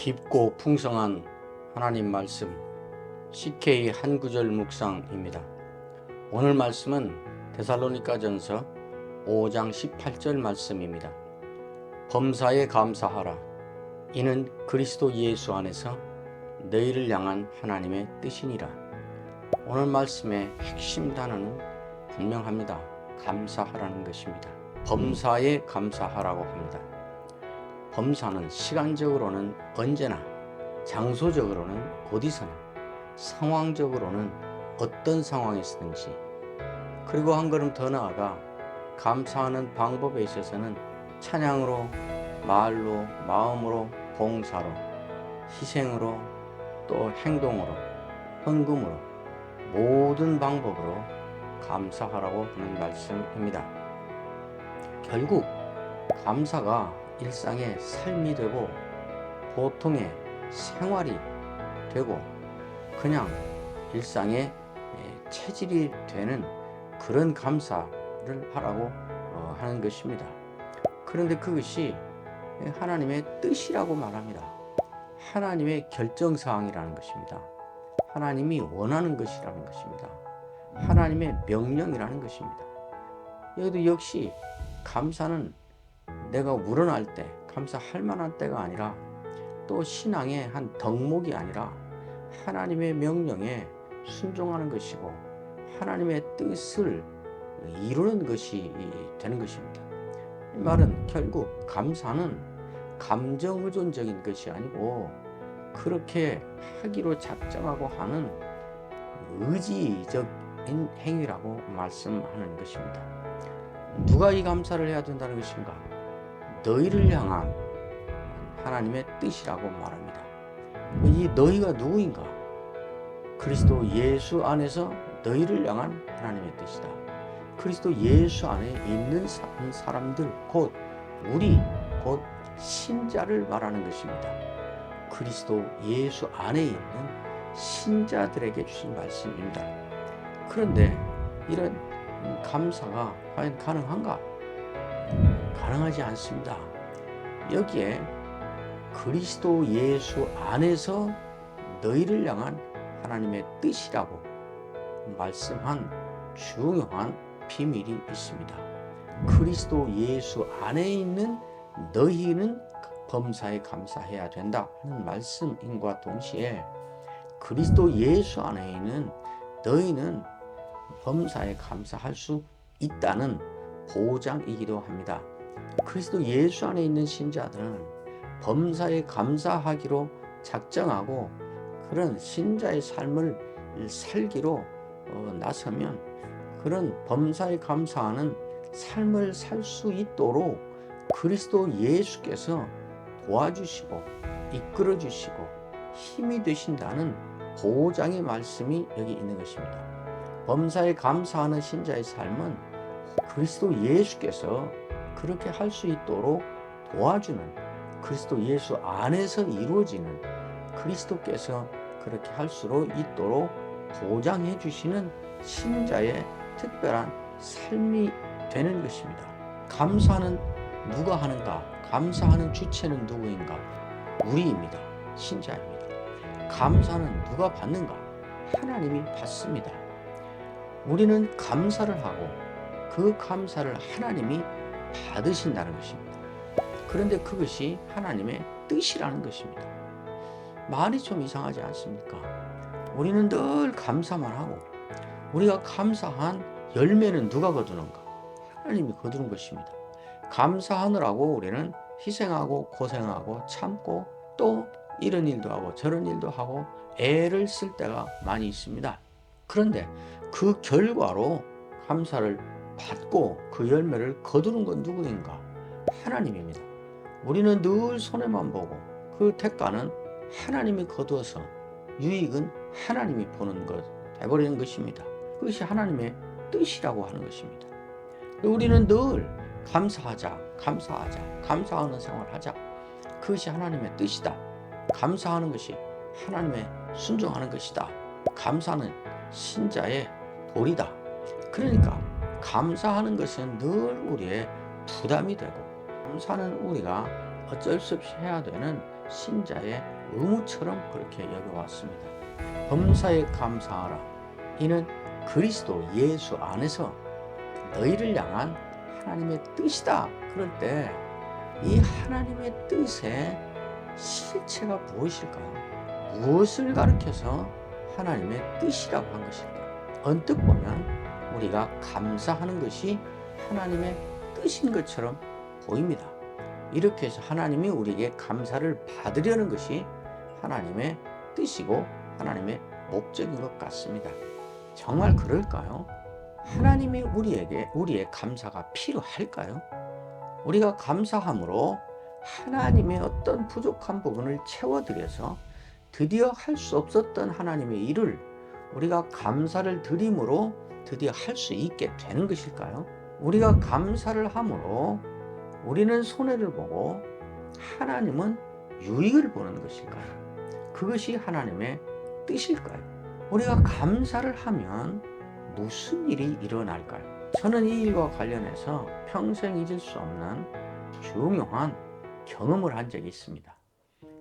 깊고 풍성한 하나님 말씀 CK 한 구절 묵상입니다. 오늘 말씀은 데살로니가전서 5장 18절 말씀입니다. 범사에 감사하라. 이는 그리스도 예수 안에서 너희를 향한 하나님의 뜻이니라. 오늘 말씀의 핵심 단어는 분명합니다. 감사하라는 것입니다. 범사에 감사하라고 합니다. 범사는 시간적으로는 언제나, 장소적으로는 어디서나, 상황적으로는 어떤 상황에서든지, 그리고 한 걸음 더 나아가 감사하는 방법에 있어서는 찬양으로, 말로, 마음으로, 봉사로, 희생으로, 또 행동으로, 헌금으로, 모든 방법으로 감사하라고 하는 말씀입니다. 결국 감사가 일상의 삶이 되고 보통의 생활이 되고 그냥 일상의 체질이 되는 그런 감사를 하라고 하는 것입니다. 그런데 그것이 하나님의 뜻이라고 말합니다. 하나님의 결정사항이라는 것입니다. 하나님이 원하는 것이라는 것입니다. 하나님의 명령이라는 것입니다. 여기도 역시 감사는 내가 우러날 때 감사할 만한 때가 아니라, 또 신앙의 한 덕목이 아니라 하나님의 명령에 순종하는 것이고 하나님의 뜻을 이루는 것이 되는 것입니다. 이 말은 결국 감사는 감정 의존적인 것이 아니고 그렇게 하기로 작정하고 하는 의지적인 행위라고 말씀하는 것입니다. 누가 이 감사를 해야 된다는 것인가? 너희를 향한 하나님의 뜻이라고 말합니다. 이 너희가 누구인가? 그리스도 예수 안에서 너희를 향한 하나님의 뜻이다. 그리스도 예수 안에 있는 사람들, 곧 우리, 곧 신자를 말하는 것입니다. 그리스도 예수 안에 있는 신자들에게 주신 말씀입니다. 그런데 이런 감사가 과연 가능한가? 가능하지 않습니다. 여기에 그리스도 예수 안에서 너희를 향한 하나님의 뜻이라고 말씀한 중요한 비밀이 있습니다. 그리스도 예수 안에 있는 너희는 범사에 감사해야 된다 하는 말씀인과 동시에 그리스도 예수 안에 있는 너희는 범사에 감사할 수 있다는 보장이기도 합니다. 그리스도 예수 안에 있는 신자들은 범사에 감사하기로 작정하고 그런 신자의 삶을 살기로 나서면 그런 범사에 감사하는 삶을 살 수 있도록 그리스도 예수께서 도와주시고 이끌어 주시고 힘이 되신다는 보장의 말씀이 여기 있는 것입니다. 범사에 감사하는 신자의 삶은 그리스도 예수께서 그렇게 할 수 있도록 도와주는, 그리스도 예수 안에서 이루어지는, 그리스도께서 그렇게 할 수 있도록 보장해 주시는 신자의 특별한 삶이 되는 것입니다. 감사는 누가 하는가? 감사하는 주체는 누구인가? 우리입니다. 신자입니다. 감사는 누가 받는가? 하나님이 받습니다. 우리는 감사를 하고 그 감사를 하나님이 받으신다는 것입니다. 그런데 그것이 하나님의 뜻이라는 것입니다. 말이 좀 이상하지 않습니까? 우리는 늘 감사만 하고 우리가 감사한 열매는 누가 거두는가? 하나님이 거두는 것입니다. 감사하느라고 우리는 희생하고 고생하고 참고 또 이런 일도 하고 저런 일도 하고 애를 쓸 때가 많이 있습니다. 그런데 그 결과로 감사를 받고 그 열매를 거두는 건 누구인가? 하나님입니다. 우리는 늘 손해만 보고 그 대가는 하나님이 거두어서 유익은 하나님이 보는 것 돼버리는 것입니다. 그것이 하나님의 뜻이라고 하는 것입니다. 우리는 늘 감사하자, 감사하는 생활하자. 그것이 하나님의 뜻이다. 감사하는 것이 하나님의 순종하는 것이다. 감사는 신자의 도리다. 그러니까 감사하는 것은 늘 우리의 부담이 되고 감사는 우리가 어쩔 수 없이 해야 되는 신자의 의무처럼 그렇게 여겨왔습니다. 범사에 감사하라. 이는 그리스도 예수 안에서 너희를 향한 하나님의 뜻이다. 그럴 때 이 하나님의 뜻의 실체가 무엇일까요? 무엇을 가리켜서 하나님의 뜻이라고 한 것일까요? 언뜻 보면 우리가 감사하는 것이 하나님의 뜻인 것처럼 보입니다. 이렇게 해서 하나님이 우리에게 감사를 받으려는 것이 하나님의 뜻이고 하나님의 목적인 것 같습니다. 정말 그럴까요? 하나님이 우리의 감사가 필요할까요? 우리가 감사함으로 하나님의 어떤 부족한 부분을 채워드려서 드디어 할 수 없었던 하나님의 일을 우리가 감사를 드림으로 드디어 할 수 있게 되는 것일까요? 우리가 감사를 함으로 우리는 손해를 보고 하나님은 유익을 보는 것일까요? 그것이 하나님의 뜻일까요? 우리가 감사를 하면 무슨 일이 일어날까요? 저는 이 일과 관련해서 평생 잊을 수 없는 중요한 경험을 한 적이 있습니다.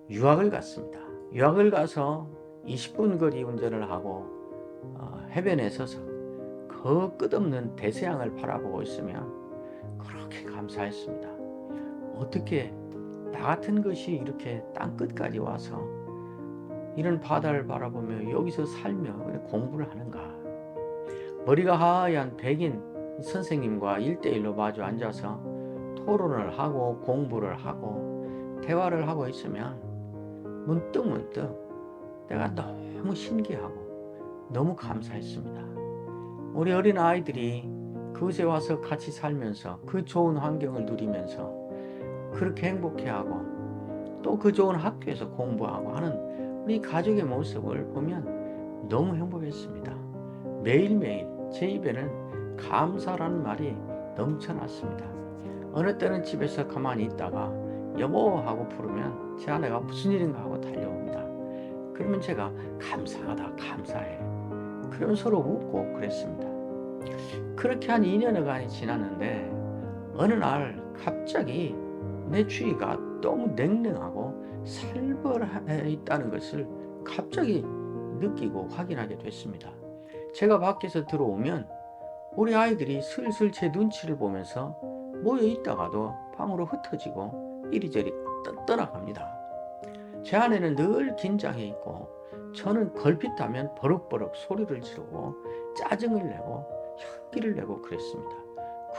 유학을 갔습니다. 유학을 가서 20분 거리 운전을 하고 해변에 서서 그 끝없는 대서양을 바라보고 있으면 그렇게 감사했습니다. 어떻게 나 같은 것이 이렇게 땅 끝까지 와서 이런 바다를 바라보며 여기서 살며 공부를 하는가. 머리가 하얀 백인 선생님과 1대1로 마주 앉아서 토론을 하고 공부를 하고 대화를 하고 있으면 문득 내가 너무 신기하고 너무 감사했습니다. 우리 어린 아이들이 그곳에 와서 같이 살면서 그 좋은 환경을 누리면서 그렇게 행복해하고 또 그 좋은 학교에서 공부하고 하는 우리 가족의 모습을 보면 너무 행복했습니다. 매일매일 제 입에는 감사라는 말이 넘쳐났습니다. 어느 때는 집에서 가만히 있다가 여보 하고 부르면 제 아내가 무슨 일인가 하고 달려옵니다. 그러면 제가 감사하다 감사해. 그러면 서로 웃고 그랬습니다. 그렇게 한 2년여간이 지났는데 어느 날 갑자기 내 주위가 너무 냉랭하고 살벌해 있다는 것을 갑자기 느끼고 확인하게 됐습니다. 제가 밖에서 들어오면 우리 아이들이 슬슬 제 눈치를 보면서 모여 있다가도 방으로 흩어지고 이리저리 떠나갑니다. 제 아내는 늘 긴장해 있고 저는 걸핏하면 버럭버럭 소리를 지르고 짜증을 내고 홧기를 내고 그랬습니다.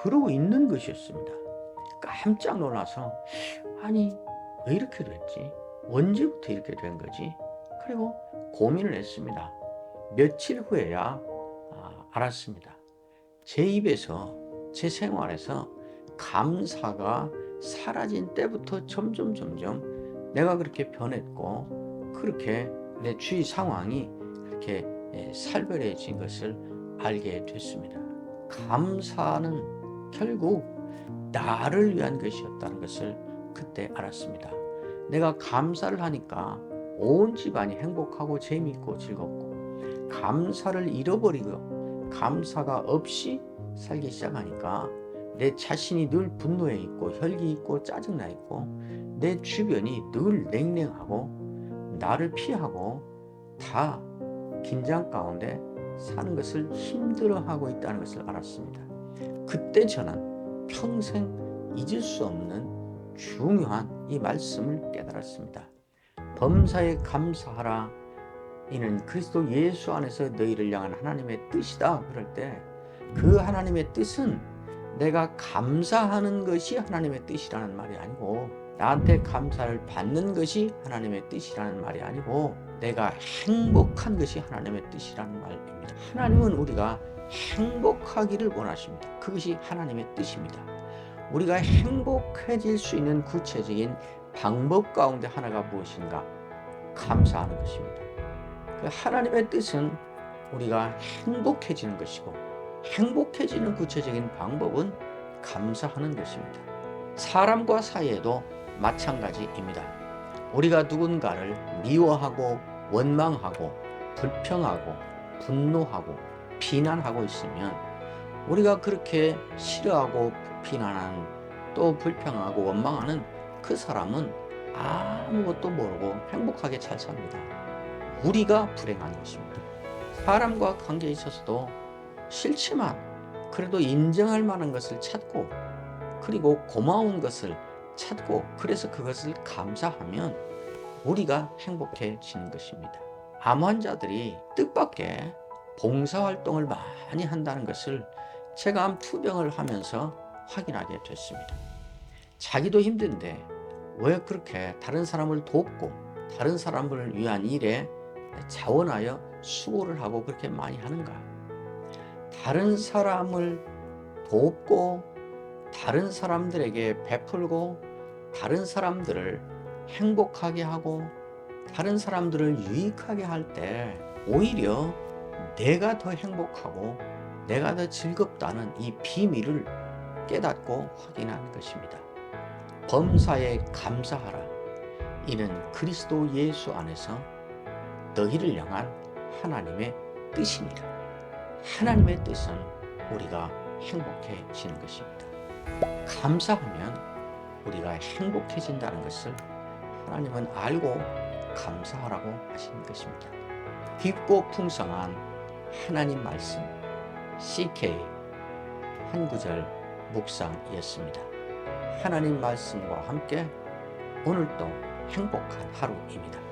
그러고 있는 것이었습니다. 깜짝 놀라서 아니 왜 이렇게 됐지? 언제부터 이렇게 된 거지? 그리고 고민을 했습니다. 며칠 후에야 알았습니다. 제 입에서 제 생활에서 감사가 사라진 때부터 점점 내가 그렇게 변했고 그렇게 내 주위 상황이 그렇게 살벌해진 것을 알게 됐습니다. 감사는 결국 나를 위한 것이었다는 것을 그때 알았습니다. 내가 감사를 하니까 온 집안이 행복하고 재미있고 즐겁고 감사를 잃어버리고 감사가 없이 살기 시작하니까 내 자신이 늘 분노해 있고 혈기 있고 짜증나 있고 내 주변이 늘 냉랭하고 나를 피하고 다 긴장 가운데 사는 것을 힘들어하고 있다는 것을 알았습니다. 그때 저는 평생 잊을 수 없는 중요한 이 말씀을 깨달았습니다. 범사에 감사하라. 이는 그리스도 예수 안에서 너희를 향한 하나님의 뜻이다. 그럴 때 그 하나님의 뜻은 내가 감사하는 것이 하나님의 뜻이라는 말이 아니고 나한테 감사를 받는 것이 하나님의 뜻이라는 말이 아니고 내가 행복한 것이 하나님의 뜻이라는 말입니다. 하나님은 우리가 행복하기를 원하십니다. 그것이 하나님의 뜻입니다. 우리가 행복해질 수 있는 구체적인 방법 가운데 하나가 무엇인가? 감사하는 것입니다. 그 하나님의 뜻은 우리가 행복해지는 것이고 행복해지는 구체적인 방법은 감사하는 것입니다. 사람과 사이에도 마찬가지입니다. 우리가 누군가를 미워하고 원망하고 불평하고 분노하고 비난하고 있으면 우리가 그렇게 싫어하고 비난하는 또 불평하고 원망하는 그 사람은 아무것도 모르고 행복하게 잘 삽니다. 우리가 불행한 것입니다. 사람과 관계에 있어서도 싫지만 그래도 인정할 만한 것을 찾고, 그리고 고마운 것을 찾고, 그래서 그것을 감사하면 우리가 행복해지는 것입니다. 암 환자들이 뜻밖의 봉사활동을 많이 한다는 것을 제가 암 투병을 하면서 확인하게 됐습니다. 자기도 힘든데 왜 그렇게 다른 사람을 돕고 다른 사람을 위한 일에 자원하여 수고를 하고 그렇게 많이 하는가? 다른 사람을 돕고 다른 사람들에게 베풀고 다른 사람들을 행복하게 하고 다른 사람들을 유익하게 할 때 오히려 내가 더 행복하고 내가 더 즐겁다는 이 비밀을 깨닫고 확인하는 것입니다. 범사에 감사하라. 이는 그리스도 예수 안에서 너희를 향한 하나님의 뜻이니라. 하나님의 뜻은 우리가 행복해지는 것입니다. 감사하면 우리가 행복해진다는 것을 하나님은 알고 감사하라고 하시는 것입니다. 깊고 풍성한 하나님 말씀 CK 한 구절 묵상이었습니다. 하나님 말씀과 함께 오늘도 행복한 하루입니다.